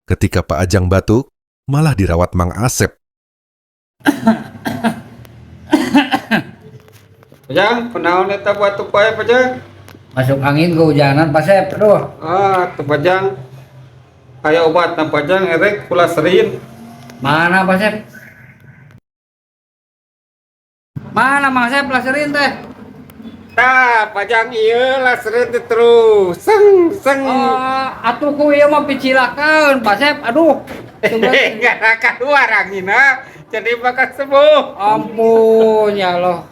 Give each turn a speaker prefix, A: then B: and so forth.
A: Ketika Pak Ajang batuk, malah dirawat Mang Asep.
B: Pajang, kenaon eta batuk bae Pajang?
C: Masuk angin kehujanan Pak Sep. Aduh,
B: Tuh Pajang. Aya obatna Pajang, erek pulaserin.
C: mana Pak Sep? Mana Mang Sep laserin teh?
B: Tah, Pajang ieu laserin teh terus. Seng seng.
C: Atuh ku ieu mah picilakeun Pak Sep. Aduh.
B: Enggak keluar anginna, jadi bakal sembuh.
C: Ampun ya Allah.